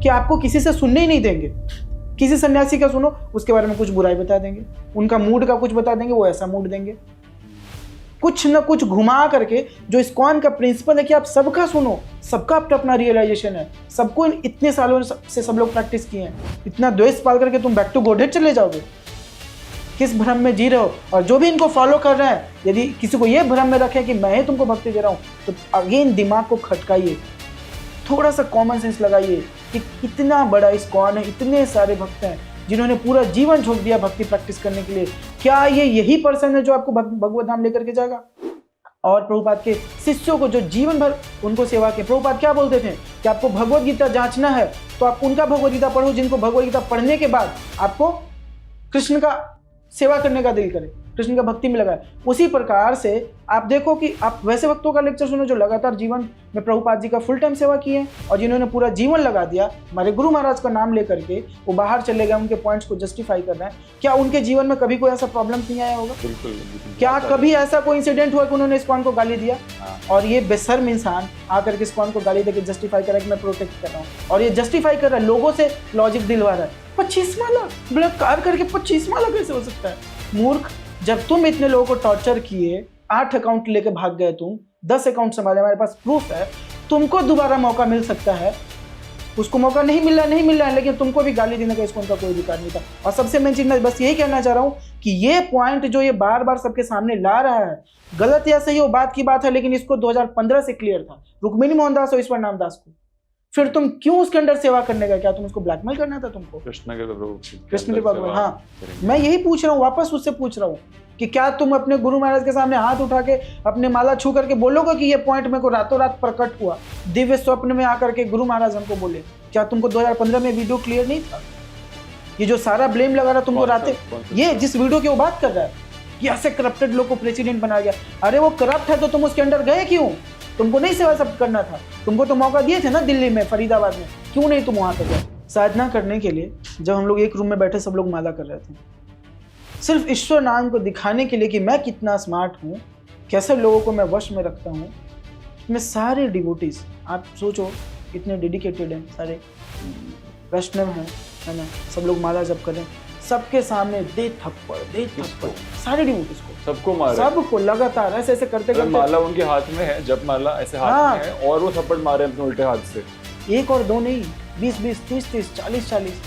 कि आपको किसी से सुनने ही नहीं देंगे। किसी सन्यासी का सुनो, उसके बारे में कुछ बुराई बता देंगे, उनका मूड का कुछ बता देंगे, वो ऐसा मूड देंगे, कुछ ना कुछ घुमा करके। जो इस्कॉन का प्रिंसिपल है कि आप सबका सुनो, सबका अपना अपना रियलाइजेशन है, सबको इतने सालों से सब लोग प्रैक्टिस किए हैं। इतना द्वेष पाल करके तुम बैक टू गॉडहेड चले जाओगे? किस भ्रम में जी रहे हो? और जो भी इनको फॉलो कर रहे हैं, यदि किसी को ये भ्रम में रखे कि मैं ही तुमको भक्ति दे रहा हूँ, तो अगेन दिमाग को खटकाइए, थोड़ा सा कॉमन सेंस लगाइए कि इतना बड़ा इस्कॉन है, इतने सारे भक्त हैं जिन्होंने पूरा जीवन झोंक दिया भक्ति प्रैक्टिस करने के लिए। क्या ये यही पर्सन है जो आपको भगवत धाम लेकर के जाएगा? और प्रभुपाद के शिष्यों को जो जीवन भर उनको सेवा के, प्रभुपाद क्या बोलते थे कि आपको भगवत गीता जांचना है तो आप उनका भगवत गीता पढ़ो जिनको भगवत गीता पढ़ने के बाद आपको कृष्ण का सेवा करने का दिल करे, कृष्ण का भक्ति में लगाए। उसी प्रकार से आप देखो कि आप वैसे भक्तों का लेक्चर सुनो जो लगातार जीवन में प्रभुपाद जी का फुल टाइम सेवा किए हैं और जिन्होंने पूरा जीवन लगा दिया हमारे गुरु महाराज का नाम लेकर के, वो बाहर चले गए, उनके पॉइंट्स को जस्टिफाई कर रहे हैं। क्या उनके जीवन में कभी कोई ऐसा प्रॉब्लम नहीं आया होगा? बिल्कुल। क्या कभी ऐसा कोई इंसिडेंट हुआ कि उन्होंने इस्कॉन को गाली दिया? और ये बेशर्म इंसान आकर के इस्कॉन को गाली देकर जस्टिफाई कर रहा है कि मैं प्रोटेक्ट कर रहा हूँ, और ये जस्टिफाई कर रहा है, लोगों से लॉजिक दिलवा रहा है। 25 माला बलात्कार करके 25 माला कैसे हो सकता है? मूर्ख, जब तुम इतने लोगों को टॉर्चर किए, 8 अकाउंट लेके भाग गए, तुम 10 अकाउंट संभाले, हमारे पास प्रूफ है, तुमको दोबारा मौका मिल सकता है। उसको मौका नहीं मिल रहा है, लेकिन तुमको भी गाली देने का इसको उनका कोई अधिकार नहीं था। और सबसे मेन चीज मैं बस यही कहना चाह रहा हूँ कि ये पॉइंट जो ये बार बार सबके सामने ला रहा है, गलत या सही वो बात की बात है, लेकिन इसको 2015 से क्लियर था, रुक्मिणी मोहनदास और ईश्वर नामदास को। फिर तुम क्यों उसके अंदर सेवा करने का? क्या तुम उसको ब्लैकमेल करना था तुमको? कृष्ण के बात। हाँ, मैं यही पूछ रहा हूँ, वापस उससे पूछ रहा हूँ कि क्या तुम अपने गुरु महाराज के सामने हाथ उठा के अपने माला छू करके बोलोगे कि ये पॉइंट मेरे को रातों रात प्रकट हुआ, दिव्य स्वप्न में आकर के गुरु महाराज हमको बोले? क्या तुमको 2015 में वीडियो क्लियर नहीं था? ये जो सारा ब्लेम लगा रहा तुमको रातें, ये जिस वीडियो की वो बात कर रहा है कि ऐसे करप्टेड लोग को प्रेसिडेंट बनाया गया, अरे वो करप्ट है तो तुम उसके अंदर गए क्यों? तुमको नहीं सेवा सब करना था? तुमको तो मौका दिए थे ना दिल्ली में, फरीदाबाद में, क्यों नहीं तुम वहां तक गए? साधना करने के लिए जब हम लोग एक रूम में बैठे सब लोग माला कर रहे थे, सिर्फ ईश्वर नाम को दिखाने के लिए कि मैं कितना स्मार्ट हूँ, कैसे लोगों को मैं वश में रखता हूँ। मैं सारे डिवोटीज, आप सोचो कितने डेडिकेटेड हैं, सारे वैष्णव हैं, है ना, सब लोग माला जप कर रहे हैं, सबके सामने दे थप्पड़, सारे डिवोटीज को, सबको मारे, सबको लगातार ऐसे ऐसे करते करते। माला उनके हाथ में है, जब माला ऐसे हाथ में है और वो थप्पड़ मारे अपने उल्टे हाथ से। 1 और 2 नहीं, 20-20, 30-30, 40-40।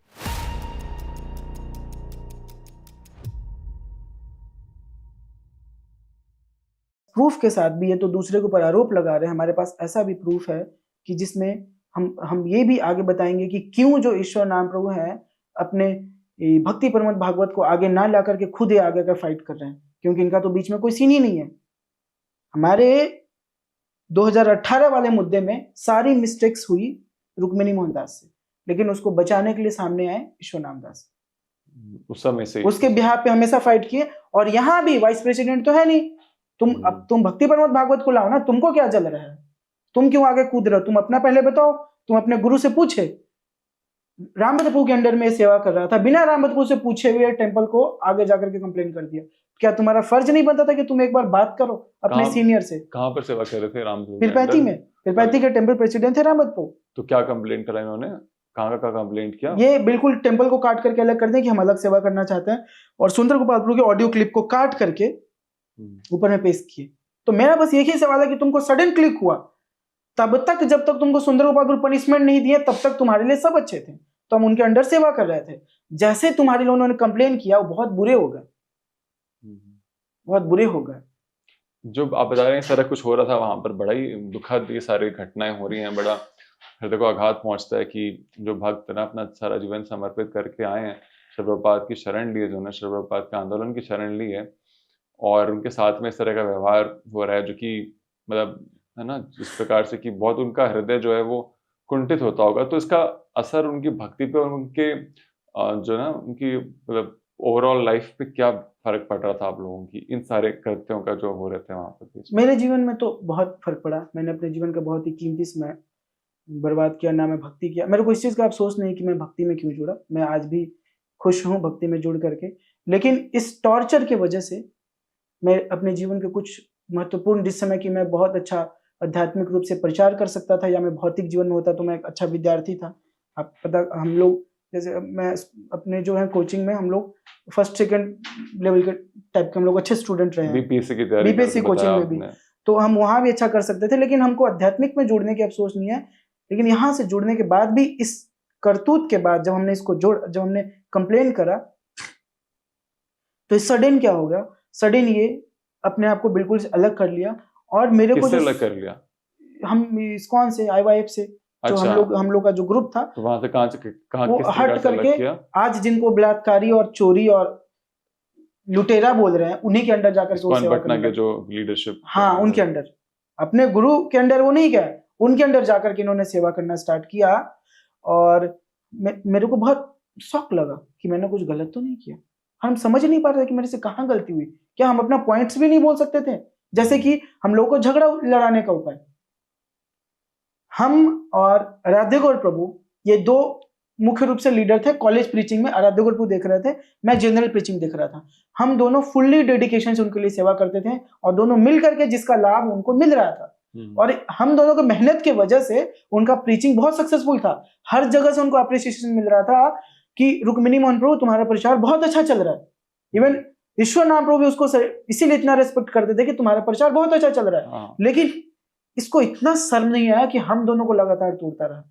प्रूफ के साथ भी, ये तो दूसरे के ऊपर आरोप लगा रहे हैं, हमारे पास ऐसा भी प्रूफ है कि जिसमें हम ये भी आगे बताएंगे कि क्यों जो ईश्वर नाम प्रभु हैं अपने भक्ति परमत भागवत को आगे ना ला करके खुद ही आगे कर फाइट कर रहे हैं, क्योंकि इनका तो बीच में कोई सीन ही नहीं है। हमारे 2018 वाले मुद्दे में सारी मिस्टेक्स हुई रुक्मिणी मोहनदास से, लेकिन उसको बचाने के लिए सामने आए ईश्वर नामदास, उस समय से उसके बिहाफ पे हमेशा फाइट किए। और यहाँ भी वाइस प्रेसिडेंट तो है नहीं, तुम भक्ति परमत भागवत को लाओ ना, तुमको क्या जल रहा है? तुम क्यों आगे कूद रहे हो? तुम अपना पहले बताओ, तुम अपने गुरु से पूछे। रामभद्र प्रभु के अंडर में सेवा कर रहा था, बिना रामभद्र प्रभु से पूछे हुए टेंपल को आगे जाकर के कंप्लेन कर दिया। क्या तुम्हारा फर्ज नहीं बनता था कि तुम एक बार बात करो अपने सीनियर से? कहाँ पर सेवा कर रहे थे रामभद्र? पीरपैती में, पीरपैती के टेंपल प्रेसिडेंट थे रामभद्र प्रभु। तो क्या कंप्लेंट करा इन्होंने? कहाँ का कंप्लेंट किया? ये बिल्कुल टेंपल को काट करके अलग कर दें कि हम अलग सेवा करना चाहते हैं, और सुंदर गोपाल प्रभु के ऑडियो क्लिप को काट करके ऊपर में पेश किए। तो मेरा बस यही सवाल है कि तुमको सडन क्लिक हुआ, तब तक जब तक तुमको सुंदर गोपाल प्रभु पनिशमेंट नहीं दिए तब तक तुम्हारे लिए सब अच्छे थे, तो हम उनके अंडर सेवा कर रहे थे। जैसे तुम्हारे लिए उन्होंने कंप्लेन किया, वो बहुत बुरे हो गए, बहुत बुरे हो गए। जो आप बता रहे हैं सारा कुछ हो रहा था वहां पर, बड़ा ही दुखद ये सारी घटनाएं हो रही हैं, बड़ा हृदय को आघात पहुंचता है कि जो भक्त ना अपना सारा जीवन समर्पित करके आए हैं, श्री प्रभुपाद की शरण ली है, जो ना श्री प्रभुपाद के आंदोलन की शरण ली है, और उनके साथ में इस तरह का व्यवहार हो रहा है जो कि मतलब है ना, जिस प्रकार से कि बहुत उनका हृदय जो है वो कुंठित होता होगा। तो इसका असर उनकी भक्ति पे और उनके जो ना उनकी मतलब ओवरऑल लाइफ पे क्या फर्क पड़ रहा था आप लोगों की, इन सारे कृत्यों का जो हो रहे थे वहां पर? मेरे जीवन में तो बहुत फर्क पड़ा। मैंने अपने जीवन का बहुत ही कीमती समय बर्बाद किया, ना मैं भक्ति किया। मेरे को इस चीज का अफसोस नहीं कि मैं भक्ति में क्यों जुड़ा, मैं आज भी खुश हूँ भक्ति में जुड़ करके। लेकिन इस टॉर्चर की वजह से मैं अपने जीवन के कुछ महत्वपूर्ण, जिस समय कि मैं बहुत अच्छा आध्यात्मिक रूप से प्रचार कर सकता था, या मैं भौतिक जीवन में होता तो मैं एक अच्छा विद्यार्थी था, आप पता, हम लोग जैसे मैं अपने जो है कोचिंग में हम लोग फर्स्ट सेकंड लेवल के टाइप के हम लोग अच्छे स्टूडेंट रहे हैं, बीपीएससी की तैयारी बीपीएससी करके कोचिंग बताया में भी, आपने। तो हम वहाँ भी अच्छा कर सकते थे, लेकिन हमको आध्यात्मिक में जुड़ने की अफसोस नहीं है। लेकिन यहाँ से जुड़ने के बाद भी इस करतूत के बाद जब हमने इसको जब हमने कंप्लेन करा, तो सडन क्या हो गया, सडन ये अपने आप को बिल्कुल से अलग कर लिया। और मेरे को किससे जो अलग कर लिया? हम इस्कॉन से, IYF से, जो अच्छा, हम लोग का जो ग्रुप था, तो वहां से कहाँ वो किस हट प्रकार से अलग करके किया? आज जिनको बलात्कारी और चोरी और लुटेरा बोल रहे हैं, उन्हीं के अंडर जाकर के वो इस्कॉन सेवा पटना करने के लगे। जो लीडरशिप, हाँ, उनके अंडर, अपने गुरु के अंडर वो नहीं गया, उनके अंडर जाकर के इन्होंने सेवा करना स्टार्ट किया। और मेरे को बहुत शौक लगा कि मैंने कुछ गलत तो नहीं किया। हम समझ नहीं पा रहे थे कि मेरे से कहाँ गलती हुई। क्या हम अपना पॉइंट्स भी नहीं बोल सकते थे? जैसे कि हम लोगों को झगड़ा लड़ाने का उपाय, हम और आराध्य गौर प्रभु, ये दो मुख्य रूप से लीडर थे कॉलेज प्रीचिंग में। आराध्य गौर प्रभु देख रहे थे, मैं जनरल प्रीचिंग देख रहा था। हम दोनों फुल्ली डेडिकेशन से उनके लिए सेवा करते थे, और दोनों मिल करके जिसका लाभ उनको मिल रहा था। और हम दोनों की मेहनत की वजह से उनका प्रीचिंग बहुत सक्सेसफुल था। हर जगह से उनको अप्रिसिएशन मिल रहा था कि रुक्मिणी मोहन प्रभु तुम्हारा प्रचार बहुत अच्छा चल रहा है। इवन ईश्वर नाम प्रभु भी उसको इसीलिए इतना रेस्पेक्ट करते थे कि तुम्हारा प्रचार बहुत अच्छा चल रहा है। लेकिन इसको इतना शर्म नहीं आया कि हम दोनों को लगातार तोड़ता रहा।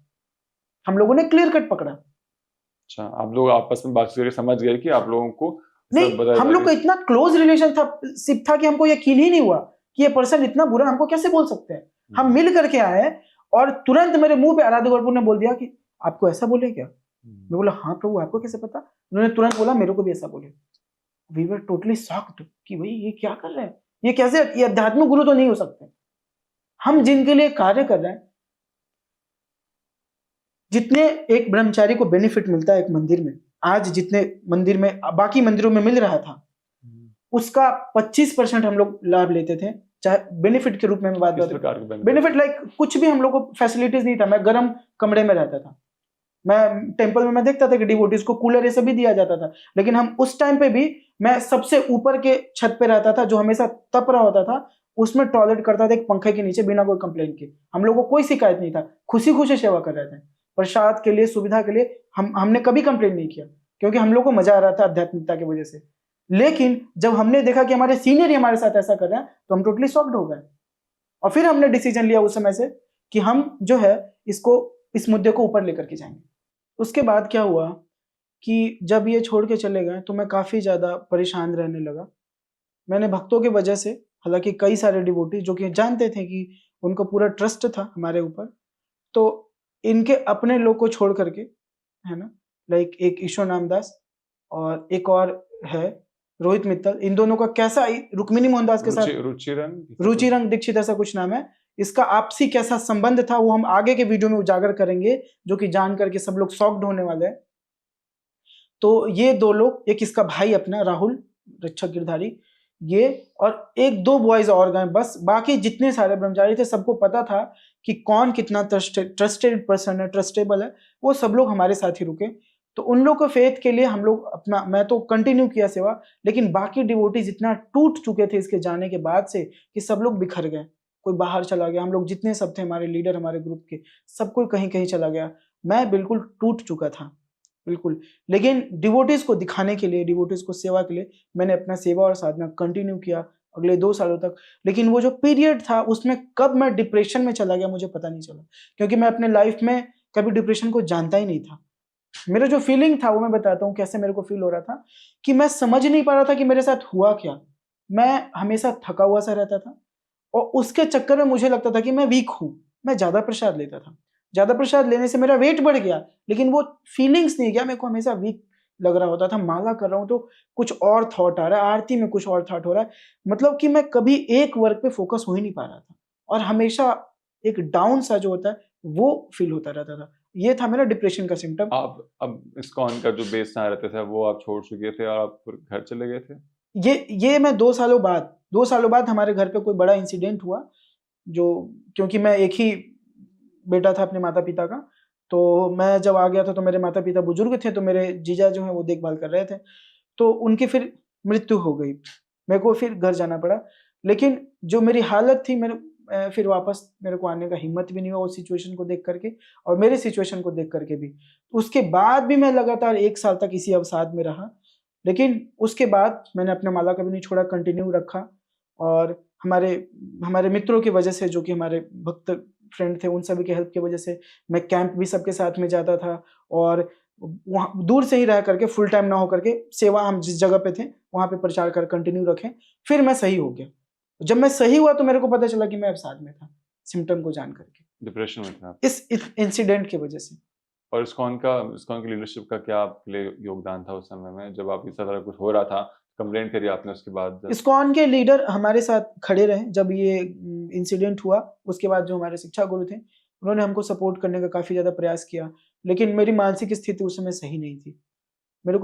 हम लोगों ने क्लियर कट पकड़ा। अच्छा, आप लोग आपस में बातचीत करके समझ गए कि आप लोगों को नहीं, हम लोग का इतना क्लोज रिलेशन था कि हमको यकीन ही नहीं हुआ कि ये पर्सन इतना बुरा हमको कैसे बोल सकते हैं। हम मिल करके आए और तुरंत मेरे मुंह पे आराध्य गौर ने बोल दिया कि आपको ऐसा बोले क्या? मैं बोला हाँ प्रभु, आपको कैसे पता? उन्होंने तुरंत बोला मेरे को भी ऐसा बोले। वी वर टोटली शॉक्ड कि भाई ये क्या कर रहे हैं, ये कैसे, ये अध्यात्मिक गुरु तो नहीं हो सकते। हम जिनके लिए कार्य कर रहे हैं, जितने एक ब्रह्मचारी को बेनिफिट मिलता है एक मंदिर में, आज जितने मंदिर में बाकी मंदिरों में मिल रहा था, उसका 25% हम लोग लाभ लेते थे। चाहे बेनिफिट के रूप में बात करते, बेनिफिट लाइक कुछ भी हम लोग को फैसिलिटीज नहीं था। मैं गर्म कमरे में रहता था, मैं टेंपल में मैं देखता था कि डिवोटीज को कूलर ये सब भी दिया जाता था, लेकिन हम उस टाइम पे भी मैं सबसे ऊपर के छत पे रहता था, जो हमेशा तप रहा होता था, उसमें टॉयलेट करता था एक पंखे के नीचे बिना कोई कंप्लेन के। हम लोगों को कोई शिकायत नहीं था, खुशी खुशी सेवा कर रहे थे। प्रसाद के लिए, सुविधा के लिए हमने कभी कंप्लेन नहीं किया, क्योंकि हम लोग को मजा आ रहा था आध्यात्मिकता की वजह से। लेकिन जब हमने देखा कि हमारे सीनियर ही हमारे साथ ऐसा कर रहे हैं, तो हम टोटली शॉक्ड हो गए। और फिर हमने डिसीजन लिया उस समय से कि हम जो है इस मुद्दे को ऊपर लेकर के जाएंगे। उसके बाद क्या हुआ कि जब ये छोड़ के चले गए तो मैं काफ़ी ज़्यादा परेशान रहने लगा। मैंने भक्तों की वजह से, हालांकि कई सारे डिवोटी जो कि जानते थे कि उनको पूरा ट्रस्ट था हमारे ऊपर, तो इनके अपने लोग को छोड़ करके, है ना, लाइक एक ईश्वर नामदास और एक और है रोहित मित्तल, इन दोनों का कैसा, रुक्मिणी मोहनदास के साथ रुचिरंग दीक्षित ऐसा कुछ नाम है, इसका आपसी कैसा संबंध था वो हम आगे के वीडियो में उजागर करेंगे, जो कि जान करके सब लोग शॉक्ड होने वाले हैं। तो ये दो लोग, एक इसका भाई अपना राहुल रक्षक गिरधारी, ये और एक दो बॉयज और गए बस। बाकी जितने सारे ब्रह्मचारी थे सबको पता था कि कौन कितना ट्रस्टेड पर्सन है, ट्रस्टेबल है, वो सब लोग हमारे साथ ही रुके। तो उन लोग को फेथ के लिए हम लोग अपना, मैं तो कंटिन्यू किया सेवा, लेकिन बाकी डिवोटीज इतना टूट चुके थे इसके जाने के बाद से कि सब लोग बिखर गए। कोई बाहर चला गया, हम लोग जितने सब थे हमारे लीडर, हमारे ग्रुप के, सब कोई कहीं कहीं चला गया। मैं बिल्कुल टूट चुका था, बिल्कुल। लेकिन डिवोटीज को दिखाने के लिए, डिवोटीज को सेवा के लिए मैंने अपना सेवा और साधना कंटिन्यू किया अगले 2 सालों तक। लेकिन वो जो पीरियड था उसमें कब मैं डिप्रेशन में चला गया मुझे पता नहीं चला, क्योंकि मैं अपने लाइफ में कभी डिप्रेशन को जानता ही नहीं था। मेरा जो फीलिंग था वो मैं बताता हूँ कैसे मेरे को फील हो रहा था, कि मैं समझ नहीं पा रहा था कि मेरे साथ हुआ क्या। मैं हमेशा थका हुआ सा रहता था, और उसके चक्कर में मुझे लगता था कि मैं वीक हूँ। मैं ज़्यादा प्रसाद लेता था, ज़्यादा प्रसाद लेने से मेरा वेट बढ़ गया, लेकिन वो फीलिंग्स नहीं गया। मेरे को हमेशा वीक लग रहा होता था। माला कर रहा हूँ तो कुछ और थॉट आ रहा है, आरती में कुछ और थॉट हो रहा है, मतलब कि मैं कभी एक वर्क पे फोकस हो ही नहीं पा रहा था, और हमेशा एक डाउन सा जो होता है वो फील होता रहता था। ये था मेरा डिप्रेशन का सिम्टम। आप अब इस्कॉन का जो बेस यहाँ रहते थे वो आप छोड़ चुके थे और आप घर चले गए थे? ये मैं 2 सालों बाद हमारे घर पे कोई बड़ा इंसिडेंट हुआ, जो, क्योंकि मैं एक ही बेटा था अपने माता पिता का, तो मैं जब आ गया था तो मेरे माता पिता बुजुर्ग थे, तो मेरे जीजा जो हैं वो देखभाल कर रहे थे, तो उनकी फिर मृत्यु हो गई, मेरे को फिर घर जाना पड़ा। लेकिन जो मेरी हालत थी, फिर वापस मेरे को आने का हिम्मत भी नहीं हुआ उस सिचुएशन को देख करके, और मेरे सिचुएशन को देख करके भी। उसके बाद भी मैं लगातार 1 साल तक इसी अवसाद में रहा, लेकिन उसके बाद मैंने अपना माला कभी नहीं छोड़ा, कंटिन्यू रखा। और हमारे मित्रों की वजह से, जो कि हमारे भक्त फ्रेंड थे, उन सभी के हेल्प की वजह से मैं कैंप भी सबके साथ में जाता था, और वहाँ दूर से ही रह करके, फुल टाइम ना हो करके, सेवा हम जिस जगह पे थे वहाँ पे प्रचार कर कंटिन्यू रखें। फिर मैं सही हो गया। जब मैं सही हुआ तो मेरे को पता चला कि मैं अवसाद में था, सिम्टम को जान करके, डिप्रेशन में था इस इंसिडेंट की वजह से। और इस्कॉन की लीडरशिप का क्या आपके लिए योगदान था उस समय में, जब आप इस तरह कुछ हो रहा था, कंप्लेंट करी आपने उसके बाद? इस्कॉन के लीडर हमारे साथ खड़े रहे जब ये इंसिडेंट हुआ। उसके बाद जो हमारे शिक्षा गुरु थे, उन्होंने हमको सपोर्ट करने का काफ़ी ज़्यादा प्रयास किया, लेकिन मेरी मानसिक स्थिति उस समय सही नहीं थी। मेरे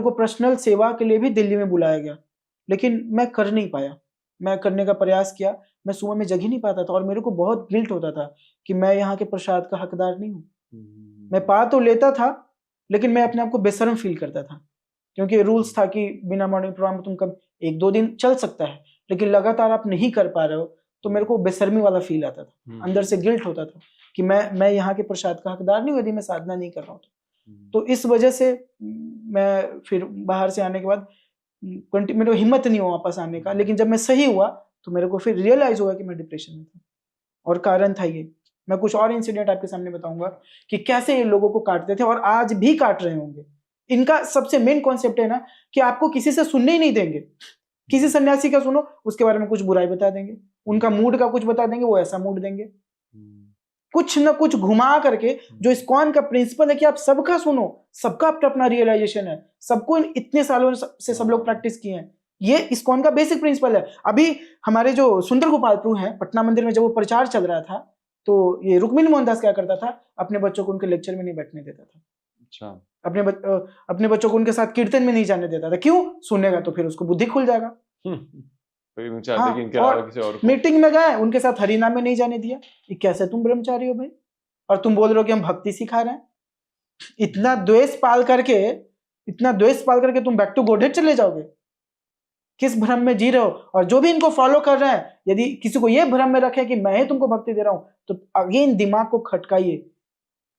को पर्सनल सेवा के लिए भी दिल्ली में बुलाया गया, लेकिन मैं कर नहीं पाया। मैं करने का प्रयास किया, मैं सुबह में जग ही नहीं पाता था, और मेरे को बहुत गिल्ट होता था कि मैं यहाँ के प्रसाद का हकदार नहीं हूँ। मैं पा तो लेता था, लेकिन मैं अपने आप को बेशर्म फील करता था, क्योंकि रूल्स था कि बिना मॉर्निंग प्रोग्राम तुम कब 1-2 दिन चल सकता है, लेकिन लगातार आप नहीं कर पा रहे हो, तो मेरे को बेशर्मी वाला फील आता था, अंदर से गिल्ट होता था कि मैं यहाँ के प्रसाद का हकदार नहीं हूँ यदि मैं साधना नहीं कर रहा हूँ। तो इस वजह से मैं फिर बाहर से आने के बाद मेरे को हिम्मत नहीं हुआ वापस आने का। लेकिन जब मैं सही हुआ तो मेरे को फिर रियलाइज हुआ कि मैं डिप्रेशन में था, और कारण था ये। मैं कुछ और इंसिडेंट आपके सामने बताऊंगा कि कैसे ये लोगों को काटते थे और आज भी काट रहे होंगे। इनका सबसे मेन कॉन्सेप्ट है ना कि आपको किसी से सुनने ही नहीं देंगे। किसी सन्यासी का सुनो, उसके बारे में कुछ बुराई बता देंगे, उनका मूड का कुछ बता देंगे, वो ऐसा मूड देंगे, कुछ ना कुछ घुमा करके। जो इस्कॉन का प्रिंसिपल है कि आप सबका सुनो, सबका अपना रियलाइजेशन है, सबको इतने सालों से सब लोग प्रैक्टिस किए हैं, ये इस्कॉन का बेसिक प्रिंसिपल है। अभी हमारे जो सुंदर गोपाल प्रभु हैं, पटना मंदिर में जब वो प्रचार चल रहा था, तो ये रुक्मिणी मोहनदास क्या करता था, अपने बच्चों को उनके लेक्चर में नहीं बैठने देता था। अच्छा। अपने बच्चों को उनके साथ कीर्तन में नहीं जाने देता था। क्यों? सुनेगा तो फिर उसको बुद्धि खुल जाएगा। हाँ, कि इनके और किसी और मीटिंग में गए, उनके साथ हरिनाम में नहीं जाने दिया। ये कैसे तुम ब्रह्मचारी हो भाई, और तुम बोल रहे हो कि हम भक्ति सिखा रहे हैं? इतना द्वेष पाल करके तुम बैक टू गॉडहेड चले जाओगे? किस भ्रम में जी रहे हो? और जो भी इनको फॉलो कर रहे हैं, यदि किसी को ये भ्रम में रखे कि मैं ही तुमको भक्ति दे रहा हूं, तो अगेन दिमाग को खटकाइए,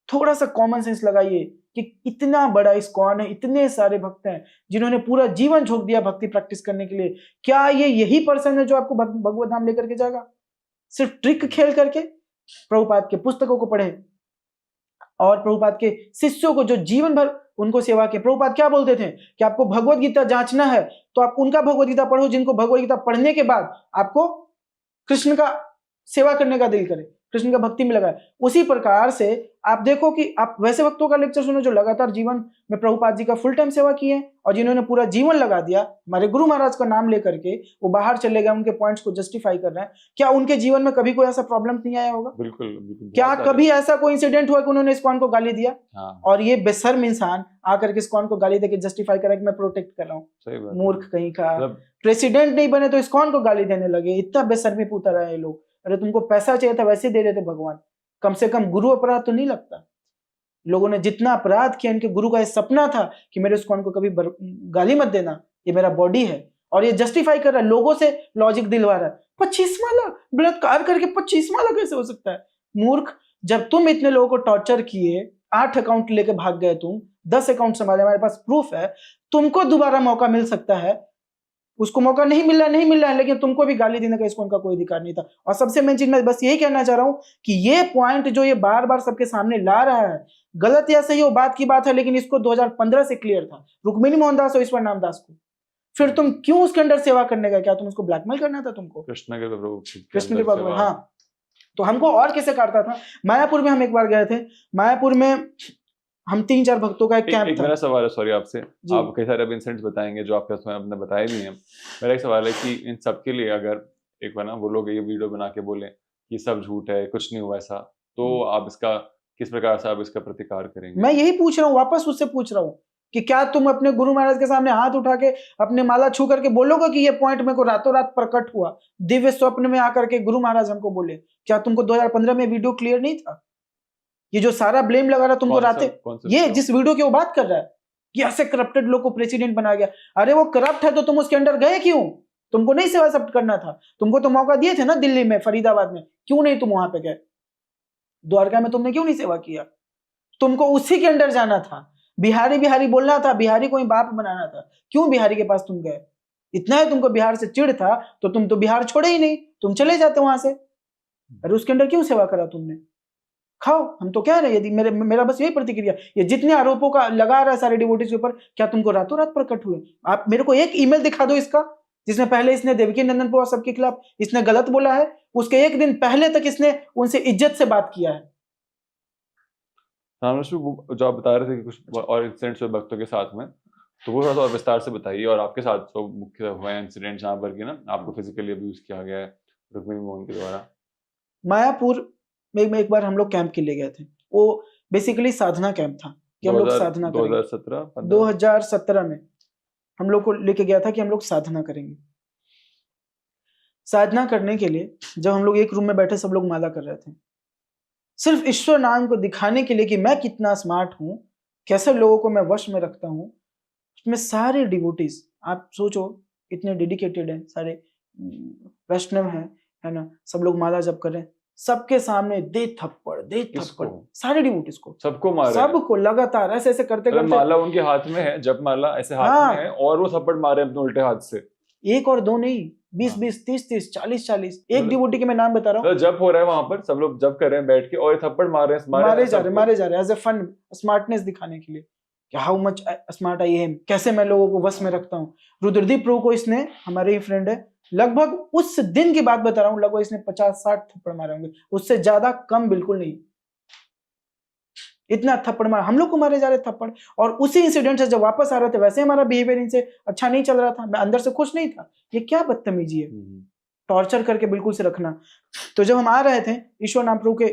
थोड़ा सा कॉमन सेंस लगाइए कि इतना बड़ा इस्कॉन है, इतने सारे भक्त हैं जिन्होंने पूरा जीवन झोंक दिया भक्ति प्रैक्टिस करने के लिए। क्या ये यही पर्सन है जो आपको भगवत धाम लेकर के जाएगा? सिर्फ ट्रिक खेल करके? प्रभुपाद के पुस्तकों को पढ़े और प्रभुपाद के शिष्यों को जो जीवन भर उनको सेवा के। प्रभुपाद क्या बोलते थे कि आपको भगवत गीता जांचना है तो आप उनका भगवत गीता पढ़ो जिनको भगवत गीता पढ़ने के बाद आपको कृष्ण का सेवा करने का दिल करे, कृष्ण का भक्ति में लगाए। उसी प्रकार से आप देखो कि आप वैसे भक्तों का लेक्चर सुनो जो लगातार जीवन में प्रभुपाद जी का फुल टाइम सेवा किए हैं और जिन्होंने पूरा जीवन लगा दिया हमारे गुरु महाराज का नाम लेकर के, वो बाहर चले गए, उनके पॉइंट्स को जस्टिफाई कर रहे हैं। क्या उनके जीवन में कभी कोई ऐसा प्रॉब्लम नहीं आया होगा? बिल्कुल। क्या कभी ऐसा कोई इंसिडेंट हुआ कि उन्होंने इस्कॉन को गाली दिया? हाँ। और ये बेशर्म इंसान आकर के इस्कॉन को गाली देके जस्टिफाई करा कि मैं प्रोटेक्ट कर रहा हूँ। मूर्ख कहीं का, प्रेसिडेंट नहीं बने तो इस्कॉन को गाली देने लगे। इतना बेशर्मी पूता रहा है लोग। अरे तुमको पैसा चाहिए था वैसे दे देते भगवान, कम से कम गुरु अपराध तो नहीं लगता। लोगों ने जितना अपराध किया, इनके गुरु का ये सपना था कि मेरे इस्कॉन को कभी गाली मत देना, ये मेरा बॉडी है, और ये जस्टिफाई कर रहा है, लोगों से लॉजिक दिलवा रहा है। 25 माला बलात्कार करके 25 माला कैसे हो सकता है? मूर्ख, जब तुम इतने लोगों को टॉर्चर किए, 8 अकाउंट लेके भाग गए, तुम 10 अकाउंट संभाले, हमारे पास प्रूफ है, तुमको दोबारा मौका मिल सकता है। उसको मौका नहीं मिल रहा है, लेकिन तुमको भी गाली देने का इसको उनका कोई अधिकार नहीं था। और सबसे मेन चीज मैं बस यही कहना चाह रहा हूं कि ये पॉइंट जो ये बार बार सबके सामने ला रहा है, गलत या सही वो बात की बात है, लेकिन इसको 2015 से क्लियर था रुक्मिणी मोहनदास और ईश्वर नामदास को। फिर तुम क्यों उसके अंदर सेवा करने का? क्या तुम उसको ब्लैकमेल करना था तुमको? कृष्ण के भगवान। हाँ, तो हमको और कैसे काटता था। मायापुर में हम एक बार गए थे, मायापुर में हम 3-4 भक्तों का एक कैंप था। मेरा सवाल है, सॉरी आपसे, आप कई सारे इंसिडेंट्स बताएंगे जो आपके उसमें आपने बताए भी हैं। मेरा एक सवाल है कि इन सब के लिए अगर एक बार ना वो लोग ये वीडियो बना के बोले कि सब झूठ है, कुछ नहीं हुआ ऐसा, तो आप इसका किस प्रकार से आप इसका प्रतिकार करेंगे? मैं यही पूछ रहा हूँ, वापस उससे पूछ रहा हूँ कि क्या तुम अपने गुरु महाराज के सामने हाथ उठा के अपने माला छू करके बोलोगे कि ये पॉइंट मेरे को रातों रात प्रकट हुआ, दिव्य स्वप्न में आकर के गुरु महाराज हमको बोले? क्या तुमको 2015 में वीडियो क्लियर नहीं था? ये जो सारा ब्लेम लगा रहा तुमको राते, ये जिस वीडियो की वो बात कर रहा है कि ऐसे करप्टेड लोग को प्रेसिडेंट बना गया, अरे वो करप्ट है तो तुम उसके अंडर गए क्यों? तुमको नहीं सेवा सब करना था? तुमको तो मौका दिए थे ना दिल्ली में, फरीदाबाद में, क्यों नहीं तुम वहां पे गए? द्वारका में तुमने क्यों नहीं सेवा किया? तुमको उसी के अंडर जाना था, बिहारी बिहारी बोलना था, बिहारी को ही बाप बनाना था, क्यों बिहारी के पास तुम गए? इतना ही तुमको बिहार से चिढ़ था तो तुम तो बिहार छोड़े ही नहीं, तुम चले जाते वहां से। अरे उसके अंदर क्यों सेवा करा तुमने? खाओ, हम तो कह रहे हैं, यदि मेरा बस यही प्रतिक्रिया, ये जितने आरोपों का लगा रहा है सारे डिवोटीज के ऊपर, क्या तुमको रातों रात प्रकट हुए? आप मेरे को एक ईमेल दिखा दो इसका, जिसमें पहले इसने देवकी नंदन पवार सबके खिलाफ इसने गलत बोला है, उसके एक दिन पहले तक इसने उनसे इज्जत से बात किया है। जो आप बता रहे थे कि कुछ और इंसिडेंट्स हुए भक्तों के साथ में, तो वो थोड़ा सा और विस्तार से बताइए। और आपके साथ जो मुख्य हुए इंसिडेंट जहाँ पर कि ना आपको फिजिकली अब्यूज किया गया है रुक्मिणी मोहन के द्वारा। मायापुर में एक बार हम लोग कैंप के लिए गए थे, वो बेसिकली साधना कैंप था कि हम लोग साधना करेंगे। 2017 में हम लोग को लेके गया था कि हम लोग साधना करेंगे। साधना करने के लिए जब हम लोग एक रूम में बैठे सब लोग माला कर रहे थे, सिर्फ ईश्वर नाम को दिखाने के लिए कि मैं कितना स्मार्ट हूं, कैसे लोगों को मैं वश में रखता हूं। उसमें सारे डिवोटीज, आप सोचो इतने डेडिकेटेड हैं, सारे वैष्णव हैं, है ना, सब लोग माला जप कर रहे हैं, सबके सामने दे थप्पड़, सारे डिवोटीज को, सबको मारे, सबको लगातार ऐसे ऐसे करते करते। माला उनके हाथ में है, जप माला ऐसे हाथ में है, और वो थप्पड़ मारे अपने उल्टे हाथ से। एक और दो नहीं, 20-20, 30-30, 40-40, एक डिवोटी के मैं नाम बता रहा हूँ। जप हो रहा है वहां पर, सब लोग जप कर रहे हैं बैठ के, और थप्पड़ मारे जा रहे एज ए फन, स्मार्टनेस दिखाने के लिए कि how much smart I am, कैसे मैं लोगों को वश में रखता हूँ। रुद्रदीप प्रभु को इसने, हमारे ही फ्रेंड है, लगभग उस दिन की बात बता रहा हूँ, लगभग इसने 50-60 थप्पड़ मारे होंगे, उससे ज्यादा कम बिल्कुल नहीं, इतना थप्पड़ मारा। हम लोग को मारे जा रहे थप्पड़, और उसी इंसिडेंट से जब वापस आ रहे थे वैसे हमारा बिहेवियर इनसे अच्छा नहीं चल रहा था, मैं अंदर से खुश नहीं था, ये क्या बदतमीजी है, टॉर्चर करके बिल्कुल से रखना। तो जब हम आ रहे थे, ईश्वर नाम प्रभु के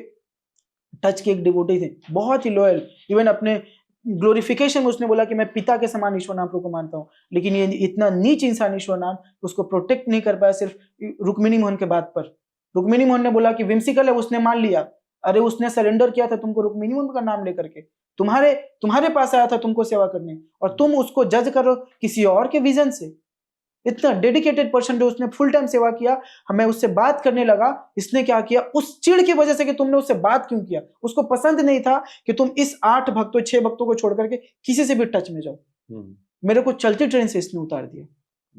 टच के एक डिवोटी थे, बहुत ही लॉयल, इवन अपने ग्लोरिफिकेशन में उसने बोला कि मैं पिता के समान ईश्वर नाम प्रभु को मानता हूँ, लेकिन ये इतना नीच इंसान ईश्वर नाम उसको प्रोटेक्ट नहीं कर पाया सिर्फ रुक्मिणी मोहन के बात पर। रुक्मिणी मोहन ने बोला कि विम्सिकल है, उसने मान लिया, अरे उसने सरेंडर किया था तुमको रुक्मिणी मोहन का नाम लेकर के, तुम्हारे पास आया था तुमको सेवा करने, और तुम उसको जज करो किसी और के विजन से। इतना डेडिकेटेड पर्सन जो उसने फुल टाइम सेवा किया, हमें उससे बात करने लगा, इसने क्या किया, उस चिढ़ की वजह से कि तुमने उससे बात क्यों किया, उसको पसंद नहीं था कि तुम इस 8 भक्तों 6 भक्तों को छोड़ करके किसी से भी टच में जाओ। मेरे को चलती ट्रेन से इसने उतार दिया,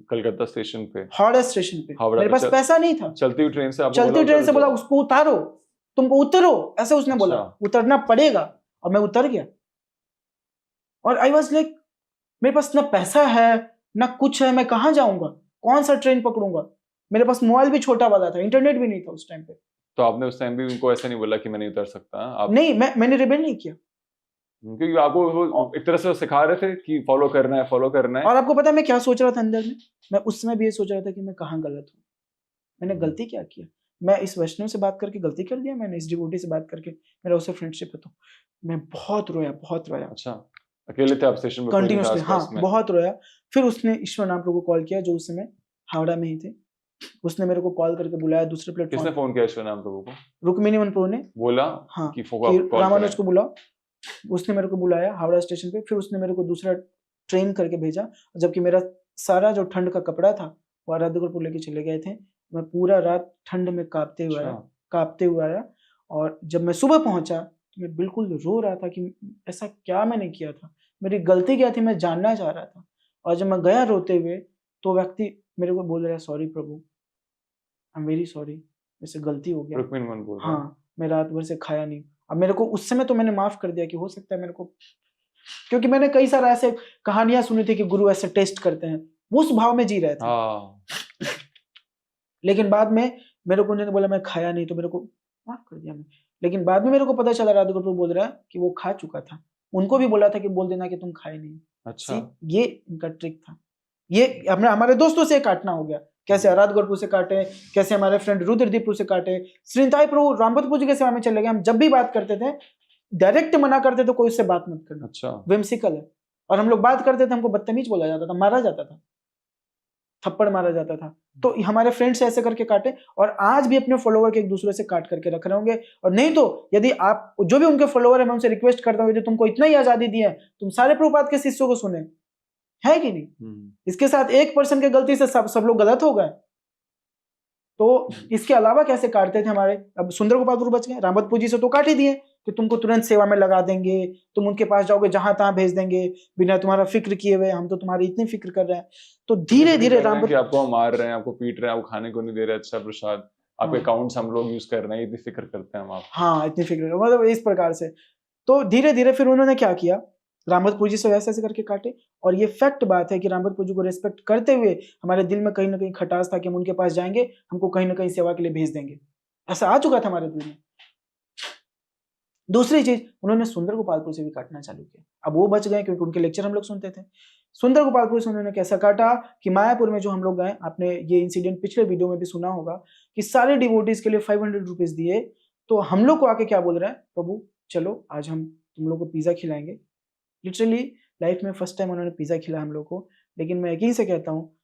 कलकत्ता स्टेशन पे, हावड़ा स्टेशन पे। मेरे पास पैसा नहीं था, चलती ट्रेन से बोला उसको उतारो, तुमको उतरो, ऐसे उसने बोला, उतरना पड़ेगा, और मैं उतर गया। और आई वाज लाइक, मेरे पास ना पैसा है ना कुछ है, मैं कहां जाऊंगा, कौन सा ट्रेन पकड़ूंगा, मेरे पास मोबाइल भी छोटा वाला था, इंटरनेट भी नहीं था उस टाइम पे। तो आपने उस टाइम भी उनको ऐसा नहीं बोला कि मैं नहीं उतर सकता? नहीं, मैंने रिबेल नहीं किया, क्योंकि आपको वो एक तरह से सिखा रहे थे कि फॉलो करना है। और आपको पता है मैं क्या सोच रहा था अंदर में? मैं उस समय भी ये सोच रहा था कि मैं कहाँ गलत हूँ, मैंने गलती क्या किया, मैं इस वैष्णव से बात करके गलती कर दिया, मैंने इस डिवोटी से बात करके, मेरा उससे फ्रेंडशिप है। तो मैं बहुत रोया। अच्छा, अकेले थे आप स्टेशन पे? कंटिन्यूसली, हाँ, बहुत रोया। फिर उसने ईश्वर नाम प्रभु को कॉल किया, जो उस समय हावड़ा में ही थे, उसने मेरे को कॉल करके बुलाया दूसरे प्लेटफॉर्म। किसने फोन किया ईश्वर नाम प्रभु को? रुक्मिणी मोहन प्रभु ने बोला, हाँ, कि रामानुज को बुलाओ। उसने मेरे को बुलाया हावड़ा स्टेशन पे, फिर उसने मेरे को दूसरा ट्रेन करके भेजा, जबकि मेरा सारा जो ठंड का कपड़ा था वो आराधपुर लेके चले गए थे। मैं पूरा रात ठंड में कांपते हुए आया, और जब मैं सुबह पहुंचा तो मैं बिल्कुल रो रहा था कि ऐसा क्या मैंने किया था, मेरी गलती क्या थी, मैं जानना चाह रहा था। और जब मैं गया रोते हुए, तो व्यक्ति मेरे को बोल रहा है, sorry Prabhu, I am very sorry, मेरे से गलती हो गया। हाँ, मैं रात भर से खाया नहीं। अब मेरे को उस समय तो मैंने माफ कर दिया कि हो सकता है मेरे को, क्योंकि मैंने कई सारा ऐसे कहानियां सुनी थी कि गुरु ऐसे टेस्ट करते हैं, वो उस भाव में जी रहे थे। लेकिन बाद में मेरे को उन्होंने बोला मैं खाया नहीं, तो मेरे को माफ कर दिया मैं। लेकिन बाद में मेरे को पता चला राधा प्रभु बोल रहा है कि वो खा चुका था, उनको भी बोला था कि बोल देना कि तुम खाए नहीं। अच्छा, ये इनका ट्रिक था। ये हमारे दोस्तों से काटना हो गया, कैसे आराध प्रभु से काटे, कैसे हमारे फ्रेंड रुद्रदीप प्रभु से काटे, श्रीनिताई प्रभु रामभद्र प्रभु जी के सेवा में चले गए। हम जब भी बात करते थे डायरेक्ट मना करते थे, कोई उससे बात मत करना। अच्छा, विम्सिकल है। और हम लोग बात करते थे, हमको बदतमीज बोला जाता था, मारा जाता था, थप्पड़ मारा जाता था। तो हमारे फ्रेंड्स ऐसे करके काटे, और आज भी अपने फॉलोवर के एक दूसरे से काट करके रख रहे होंगे। और नहीं तो यदि आप जो भी उनके फॉलोवर है, मैं उनसे रिक्वेस्ट करता हूँ, यदि तुमको इतना ही आजादी दी है, तुम सारे प्रभुपाद के शिष्यों को सुने, है कि नहीं? इसके साथ 1% की गलती से सब लोग गलत हो गए। तो इसके अलावा कैसे काटते थे हमारे, अब सुंदर गोपालपुर बच गए, रामवतपुर जी से तो काट ही दिए कि तुमको तुरंत सेवा में लगा देंगे, तुम उनके पास जाओगे जहां तहां भेज देंगे बिना तुम्हारा फिक्र किए हुए, हम तो तुम्हारी इतनी फिक्र कर रहे हैं। तो धीरे धीरे रामवत, आपको मार रहे हैं, आपको पीट रहे हैं, आपको खाने को नहीं दे रहे अच्छा प्रसाद, आपके अकाउंट्स हम लोग यूज कर रहे हैं, इतनी फिक्र करते हैं हम आप। हाँ, इतनी फिक्र, मतलब इस प्रकार से। तो धीरे धीरे फिर उन्होंने क्या किया, रामवतपुर जी से वैसे ऐसे करके काटे। और ये फैक्ट बात है कि रामवतपुर जी को रिस्पेक्ट करते हुए हमारे दिल में कहीं ना कहीं खटास था कि हम उनके पास जाएंगे, हमको कहीं ना कहीं सेवा के लिए भेज देंगे, ऐसा आ चुका था हमारे दिल में। दूसरी चीज, उन्होंने सुंदर गोपालपुर से भी काटना चालू किया। अब वो बच गए क्योंकि उनके लेक्चर हम लोग सुनते थे। सुंदर गोपालपुर से उन्होंने कैसा काटा कि मायापुर में जो हम लोग गए, आपने ये इंसिडेंट पिछले वीडियो में भी सुना होगा कि सारे डिवोटीज के लिए 500 रुपीज दिए। तो हम लोग को आके क्या बोल रहे हैं, प्रभु चलो आज हम तुम लोग को पिज्जा खिलाएंगे। लिटरली लाइफ में फर्स्ट टाइम उन्होंने पिज्जा खिलाया हम लोग को। लेकिन मैं यकीन से कहता हूँ,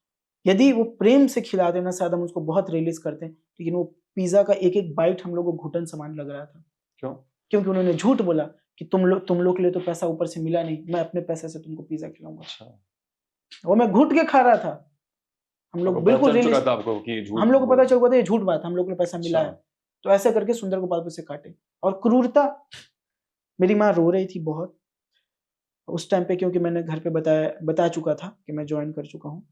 यदि वो प्रेम से खिलाते ना, शायद हम उसको बहुत रिलीज करते हैं। लेकिन वो पिज्जा का एक एक बाइट हम लोग को घुटन समान लग रहा था। क्यों? क्योंकि उन्होंने झूठ बोला कि तुम लोग के लिए तो पैसा ऊपर से मिला नहीं, मैं अपने पैसे से तुमको पिज्जा खिलाऊंगा। अच्छा। वो मैं घुट के खा रहा था। हम लोग बिल्कुल रियलिस्ट, हम लोग को पता चल गया था ये झूठ बात, हम लोग को पैसा मिला है। तो ऐसा करके सुंदर गोपालपुर से काटे। और क्रूरता, मेरी माँ रो रही थी बहुत उस टाइम पे, क्योंकि मैंने घर पे बता चुका था कि मैं ज्वाइन कर चुका हूँ।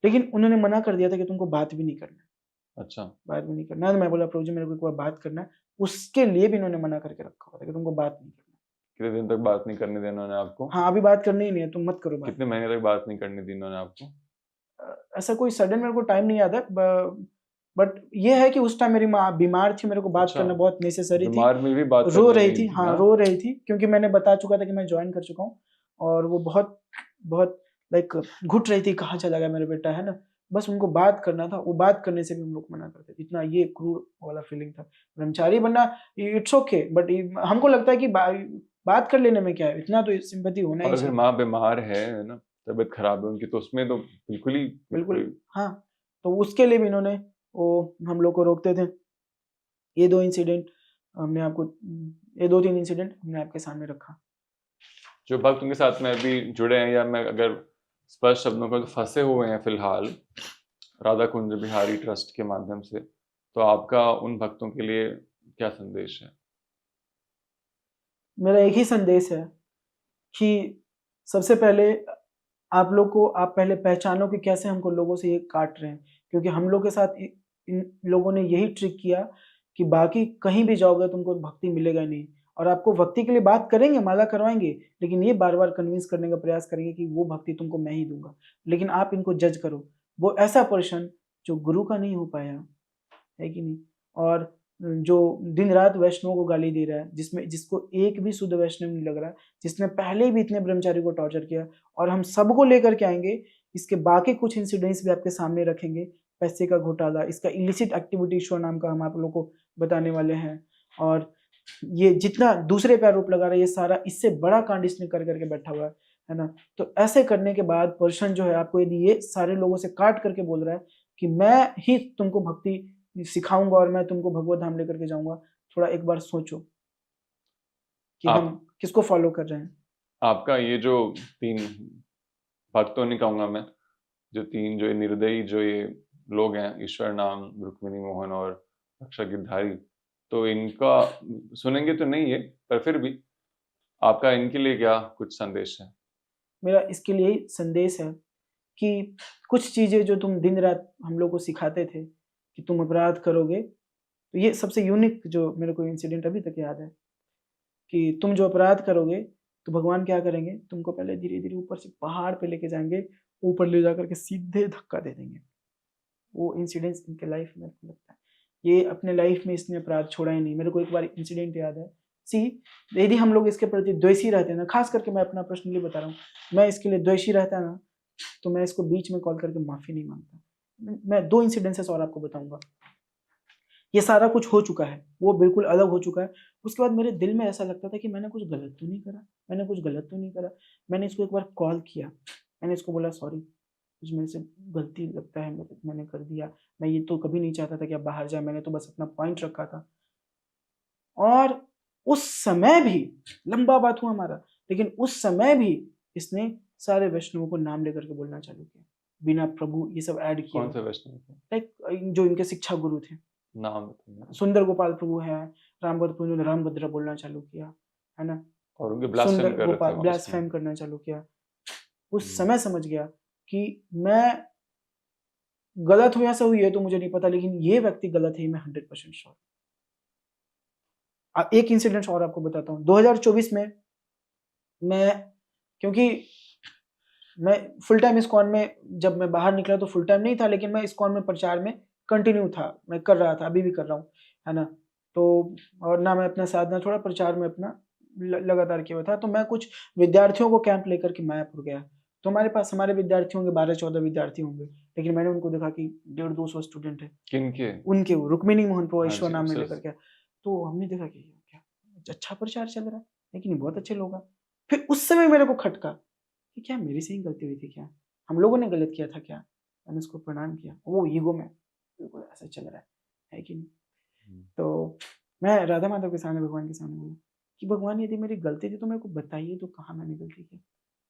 लेकिन उन्होंने मना कर दिया था कि तुमको बात भी नहीं करना। अच्छा, बात भी नहीं करना। मैं बोला प्रभु जी मेरे को एक बार बात करना है, उसके लिए भी इन्होंने मना करके रखा हुआ था कि तुमको बात नहीं करना। कितने दिन तक बात नहीं करने दी इन्होंने आपको? हाँ, अभी बात करनी ही नहीं है, तुम मत करो बात। कितने महीने तक बात नहीं करने दी इन्होंने आपको? ऐसा कोई सडन मेरे को टाइम नहीं याद है, बट ये है कि उस टाइम मेरी माँ बीमार थी, मेरे को बात करना बहुत नेसेसरी थी। बीमार में भी बात रो रही थी, हाँ रो रही थी, क्योंकि मैंने बता चुका था कि मैं ज्वाइन कर चुका हूँ। और वो बहुत बहुत लाइक घुट रही थी, कहाँ चला गया मेरा बेटा, है ना। बस उनको बात करना था, वो बात करने से भी हम लोग मना करते थे। इतना ये क्रूर वाला फीलिंग था। ब्रह्मचारी बनना इट्स ओके, बट हमको लगता है कि बात कर लेने में क्या है, इतना तो सिंपैथी होना ही चाहिए। अगर माँ बीमार है ना, तबीयत खराब है उनकी, तो उसमें तो बिल्कुल हाँ। तो उसके लिए भी इन्होंने वो हम लोग को रोकते थे। ये 2 इंसिडेंट हमने आपको, ये 2-3 इंसिडेंट हमने आपके सामने रखा। जो भक्त उनके साथ में अभी जुड़े हैं, या मैं अगर स्पष्ट शब्दों में, तो फंसे हुए हैं फिलहाल राधा कुंज बिहारी ट्रस्ट के माध्यम से, तो आपका उन भक्तों के लिए क्या संदेश है? मेरा एक ही संदेश है कि सबसे पहले आप लोग को, आप पहले पहचानो कि कैसे हमको लोगों से ये काट रहे हैं। क्योंकि हम लोग के साथ इन लोगों ने यही ट्रिक किया कि बाकी कहीं भी जाओगे तुमको भक्ति मिलेगा नहीं, और आपको भक्ति के लिए बात करेंगे, माला करवाएंगे, लेकिन ये बार बार कन्विंस करने का प्रयास करेंगे कि वो भक्ति तुमको मैं ही दूंगा। लेकिन आप इनको जज करो, वो ऐसा पर्सन जो गुरु का नहीं हो पाया है कि नहीं, और जो दिन रात वैष्णवों को गाली दे रहा है, जिसको एक भी शुद्ध वैष्णव नहीं लग रहा, जिसने पहले भी इतने ब्रह्मचारी को टॉर्चर किया, और हम सबको लेकर के आएंगे। इसके बाकी कुछ इंसिडेंट्स भी आपके सामने रखेंगे। पैसे का घोटाला, इसका इलिसिट एक्टिविटी शो नाम का हम आप लोगों को बताने वाले हैं। और ये जितना दूसरे पे आरोप लगा रहा है, ये सारा इससे बड़ा कांड इसने कर करके बैठा हुआ है ना। तो ऐसे करने के बाद पर्सन जो है, आपको यदि ये सारे लोगों से काट करके बोल रहा है कि मैं ही तुमको भक्ति सिखाऊंगा और मैं तुमको भगवत धाम लेकर के जाऊंगा, थोड़ा एक बार सोचो कि हम किसको फॉलो कर रहे हैं। आपका ये जो 3 भक्तों नहीं कहूंगा मैं, जो 3 जो निर्दयी जो ये लोग हैं, ईश्वर नाम, रुक्मिणी मोहन और रक्षा गिरधारी, तो इनका सुनेंगे तो नहीं है, पर फिर भी आपका इनके लिए क्या कुछ संदेश है? मेरा इसके लिए संदेश है कि कुछ चीजें जो तुम दिन रात हम लोग को सिखाते थे कि तुम अपराध करोगे, तो ये सबसे यूनिक जो मेरे को इंसिडेंट अभी तक याद है कि तुम जो अपराध करोगे तो भगवान क्या करेंगे, तुमको पहले धीरे धीरे ऊपर से पहाड़ पे लेके जाएंगे, ऊपर ले जाकर के सीधे धक्का दे देंगे। वो इंसिडेंट्स इनके लाइफ में लगता है, ये अपने लाइफ में इसने अपराध छोड़ा ही नहीं। मेरे को एक बार इंसिडेंट याद है, यदि हम लोग इसके प्रति द्वेषी रहते हैं ना, खास करके मैं अपना पर्सनली बता रहा हूँ, मैं इसके लिए द्वेषी रहता ना, तो मैं इसको बीच में कॉल करके माफी नहीं मांगता। मैं 2 इंसिडेंसेस और आपको बताऊंगा। ये सारा कुछ हो चुका है, वो बिल्कुल अलग हो चुका है। उसके बाद मेरे दिल में ऐसा लगता था कि मैंने कुछ गलत तो नहीं करा, मैंने इसको एक बार कॉल किया, मैंने इसको बोला सॉरी, कुछ मेरे से गलती लगता है, मैंने कर दिया, मैं ये तो कभी नहीं चाहता था कि आप बाहर जाए, मैंने तो बस अपना पॉइंट रखा था। और उस समय भी, लंबा बात हुआ हमारा, लेकिन उस समय भी इसने सारे वैष्णवों को नाम लेकर के बोलना चालू किया, बिना प्रभु ये सब ऐड किए। कौन से वैष्णव थे? लाइक जो इनके शिक्षा गुरु थे, नाम बताइए। सुंदर गोपाल प्रभु है, रामभद्र प्रभु ने रामभद्र बोलना चालू किया, है ना, और उनके ब्लास्फेम सुंदर कर रहे थे गोपाल वहाँ ब्लास्फेम करना चालू किया। उस हम्म। समय समझ गया कि मैं गलत हुई, ऐसा हुई है तो मुझे नहीं पता, लेकिन ये व्यक्ति गलत है, मैं 100% श्योर। एक इंसिडेंट और आपको बताता हूँ। 2024 में मैं, क्योंकि मैं फुल टाइम इस्कॉन में, जब मैं बाहर निकला तो फुल टाइम नहीं था, लेकिन मैं इस्कॉन में प्रचार में कंटिन्यू था, मैं कर रहा था, अभी भी कर रहा हूँ, है ना। तो और ना मैं अपना साधना छोड़ा, प्रचार में अपना लगातार किया हुआ था। तो मैं कुछ विद्यार्थियों को कैंप लेकर के मायापुर गया। तो हमारे पास, हमारे विद्यार्थी होंगे 12-14 विद्यार्थी होंगे, लेकिन मैंने उनको देखा कि 150-200 स्टूडेंट है। किनके? उनके, रुक्मिणी मोहन प्रभु हाँ ईश्वर जी, नाम में सर। लेकर के। तो हमने देखा कि क्या अच्छा प्रचार चल रहा है, लेकिन ये बहुत अच्छे लोग हैं। फिर उस समय मेरे को खटका कि क्या मेरी से ही गलती हुई थी, क्या हम लोगों ने गलत किया था क्या। मैंने उसको प्रणाम किया, वो ईगो में बिल्कुल ऐसा चल रहा है कि नहीं। तो मैं राधा माधव के सामने, भगवान के सामने बोला कि भगवान यदि मेरी गलती थी तो मेरे को बताइए, तो कहाँ मैंने गलती की।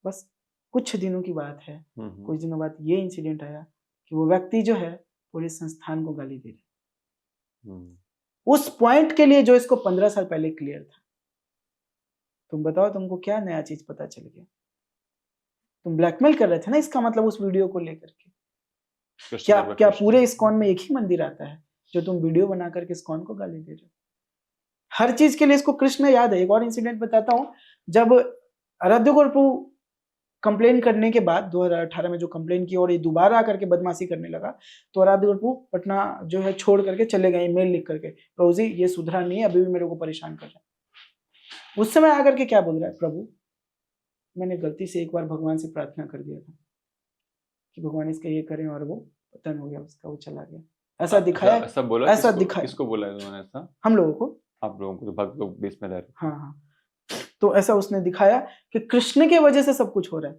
बस कुछ दिनों की बात है, कुछ दिनों बाद ये इंसिडेंट आया कि वो व्यक्ति जो है पूरे संस्थान को गाली दे रहा, उस पॉइंट के लिए जो इसको 15 साल पहले क्लियर था। तुम बताओ, तुमको क्या नया चीज पता चल गया? तुम ब्लैकमेल कर रहे थे ना, इसका मतलब उस वीडियो को लेकर के। क्या पूरे इस्कॉन में एक ही मंदिर आता है जो तुम वीडियो बना करके इस्कॉन को गाली दे रहे हो? हर चीज के लिए इसको कृष्ण याद है। एक और इंसिडेंट बताता हूँ। जब आराध्य गौर प्रभु कंप्लेन करने के बाद 2018 में जो कंप्लेन की और ये दोबारा आकर के बदमाशी करने लगा, तो आराध्य गौर प्रभु पटना जो है छोड़ करके चले गए, ईमेल लिख करके, प्रभु जी ये सुधरा नहीं है, अभी भी मेरे को परेशान कर रहा है। उस समय आकर के क्या बोल रहा है, प्रभु मैंने गलती से एक बार भगवान से प्रार्थना कर दिया था कि भगवान इसका ये करें, और वो पतन हो गया उसका, वो चला गया। ऐसा दिखाया, ऐसा बोला, ऐसा दिखाया। किसको बोला उन्होंने ऐसा? हम लोगों को, आप लोगों को, जो भक्त लोग बीच में रह रहे। हाँ हाँ। तो ऐसा उसने दिखाया कि कृष्ण के वजह से सब कुछ हो रहा है,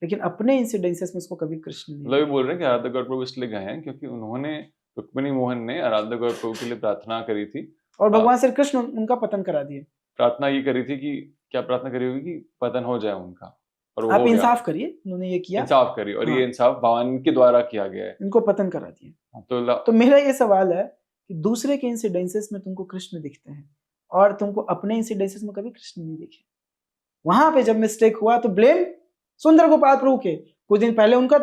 लेकिन अपने इंसिडेंसेस में उसको कभी कृष्ण नहीं। मतलब ये बोल रहे हैं कि आराध्य गौर प्रभु इसलिए गए हैं क्योंकि उन्होंने, रुक्मिणी मोहन ने आराध्य गौर प्रभु के लिए प्रार्थना करी थी, और भगवान श्री कृष्ण उनका पतन करा दिए। प्रार्थना ये करी थी कि, क्या प्रार्थना करी होगी कि पतन हो जाए उनका, और वो आप हो गया। इंसाफ करिए, उन्होंने ये किया, इंसाफ करी, और हाँ। ये इंसाफ भगवान के द्वारा किया गया है, इनको पतन करा दिया। तो मेरा ये सवाल है कि दूसरे के इंसिडेंसेस में तुमको कृष्ण दिखते हैं और तुमको अपने इंसिडेंसेस में कभी कृष्ण नहीं दिखे। वहां पे जब मिस्टेक हुआ तो ब्लेम सुंदर गोपाल प्रभु के। कुछ दिन पहले उनका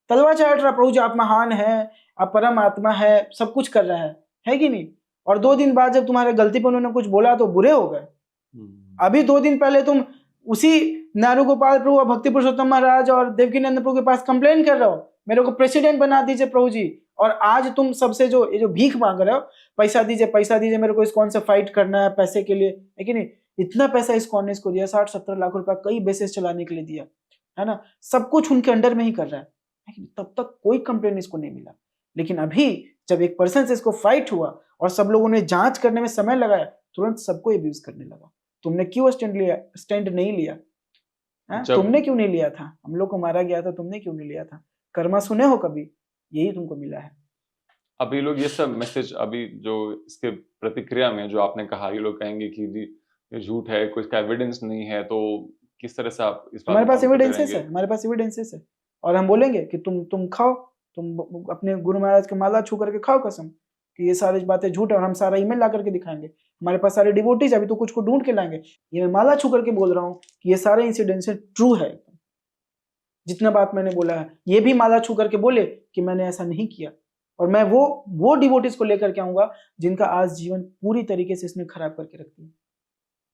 तलवा चाट रहा, प्रभु जी आप महान है, आप परम आत्मा है, सब कुछ कर रहा है कि नहीं। और 2 दिन बाद जब तुम्हारे गलती पर उन्होंने कुछ बोला तो बुरे हो गए। अभी 2 दिन पहले तुम उसी नारू गोपाल प्रभु और भक्ति पुरुषोत्तम महाराज और देवकी नंद प्रभु के पास कंप्लेन कर रहे हो, मेरे को प्रेसिडेंट बना दीजिए प्रभु जी। और आज तुम सबसे जो ये जो भीख मांग रहे हो, पैसा दीजिए मेरे को इस्कॉन से फाइट करना है पैसे के लिए, है कि नहीं। इतना पैसा इस्कॉन ने इसको दिया, 60-70 लाख रुपया कई बेसेस चलाने के लिए दिया, है ना। सब कुछ उनके अंडर में ही कर रहा है, तब तक कोई कंप्लेन इसको नहीं मिला। लेकिन अभी जब एक पर्सन से इसको फाइट हुआ और सब लोगों ने जांच करने में समय लगाया, तुरंत सबको अब्यूज करने लगा। तुमने क्यों स्टैंड नहीं लिया? तुमने क्यों नहीं लिया था? हम लोग को मारा गया था, तुमने क्यों नहीं लिया था? कर्मा सुने हो कभी? यही तुमको मिला है। अभी लोग ये सब मैसेज, अभी जो इसके प्रतिक्रिया में जो आपने कहा, ये लोग कहेंगे कि ये झूठ है, कोई इसका एविडेंस नहीं है, तो किस तरह से आप इस बात? हमारे पास एविडेंसेस है, हमारे पास एविडेंसेस है, और हम बोलेंगे कि तुम खाओ, तुम अपने गुरु महाराज के माला छू करके खाओ कसम कि ये सारी बातें झूठ है, और हम सारा ईमेल ला करके दिखाएंगे। हमारे पास सारे डिवोटीज, अभी तो कुछ को ढूंढ के लाएंगे। ये मैं माला छू करके बोल रहा हूँ कि ये सारे इंसिडेंट्स ट्रू है। जितना बात मैंने बोला है, ये भी माला छू करके बोले कि मैंने ऐसा नहीं किया। और मैं वो डिवोटीज को लेकर के आऊंगा जिनका आज जीवन पूरी तरीके से इसने खराब करके रख दिया।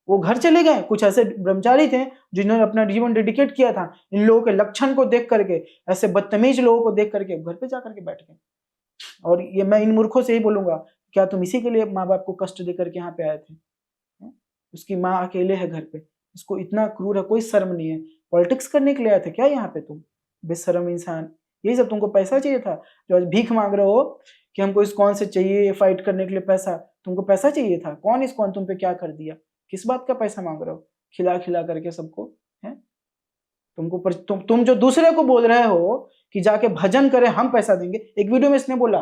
वो घर चले गए, कुछ ऐसे ब्रह्मचारी थे जिन्होंने अपना जीवन डेडिकेट किया था। इन लोगों के लक्षण को देख करके, ऐसे बदतमीज लोगों को देख करके घर पे जाकर के बैठ गए। और ये मैं इन मूर्खों से ही बोलूंगा, क्या तुम इसी के लिए माँ बाप को कष्ट देकर के यहाँ पे आए थे? उसकी माँ अकेले है घर पे, इसको इतना क्रूर है, कोई शर्म नहीं है। पॉलिटिक्स करने के लिए आए थे क्या यहाँ पे तुम? बेशर्म इंसान। यही सब तुमको पैसा चाहिए था जो आज भीख मांग रहे हो कि हमको इस्कॉन से चाहिए फाइट करने के लिए पैसा? तुमको पैसा चाहिए था? कौन इस्कॉन तुम पे क्या कर दिया? किस बात का पैसा मांग रहे हो? खिला खिला करके सबको है तुमको तुम जो दूसरे को बोल रहे हो कि जाके भजन करे, हम पैसा देंगे। एक वीडियो में इसने बोला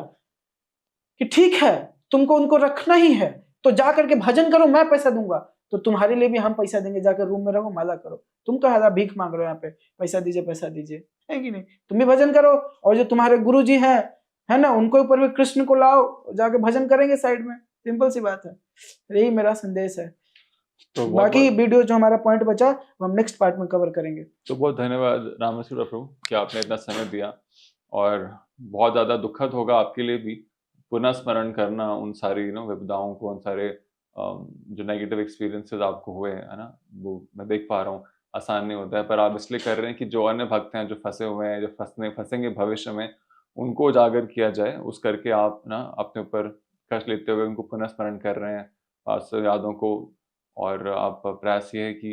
कि ठीक है तुमको उनको रखना ही है, तो जा करके भजन करो, मैं पैसा दूंगा, तो तुम्हारे लिए भी हम पैसा देंगे, जाकर रूम में रहो, माला करो। तुम कहा भीख मांग रहे हो यहाँ पे, पैसा दीजिए पैसा दीजिए, है कि नहीं? तुम भी भजन करो, और जो तुम्हारे गुरु जी हैं, है ना, उनको ऊपर भी कृष्ण को लाओ, जाके भजन करेंगे साइड में। सिंपल सी बात है, यही मेरा संदेश है। तो बाकी वीडियो जो हमारा पॉइंट बचा वो हम नेक्स्ट पार्ट में कवर करेंगे। तो बहुत धन्यवाद रामेश्वर प्रभु कि आपने इतना समय दिया, और बहुत ज़्यादा दुखद होगा आपके लिए भी पुनः स्मरण करना उन सारी विपदाओं को, उन सारे जो नेगेटिव एक्सपीरियंसेस आपको हुए हैं, है ना, वो मैं देख पा रहा हूँ, आसान नहीं होता है। पर आप इसलिए कर रहे हैं कि जो अन्य भक्त हैं जो फंसे हुए हैं, जो फंसेंगे भविष्य में, उनको उजागर किया जाए। उस करके आप ना अपने ऊपर कष्ट लेते हुए उनको पुनः स्मरण कर रहे हैं, वास्तव यादों को। और आप प्रयास ये है कि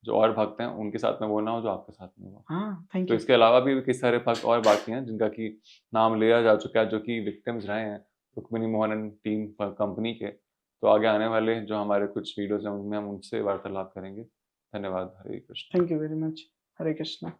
जो और भक्त हैं उनके साथ में वो ना हो जो आपके साथ में हुआ। हाँ, थैंक तो यू। इसके अलावा भी कई सारे भक्त और बाकी हैं जिनका कि नाम लिया जा चुका है, जो कि विक्टिम्स रहे हैं रुक्मिणी मोहन टीम कंपनी के। तो आगे आने वाले जो हमारे कुछ वीडियोज हैं उनमें हम उनसे वार्तालाप करेंगे। धन्यवाद। Hare Krishna. Thank you very much. Hare Krishna.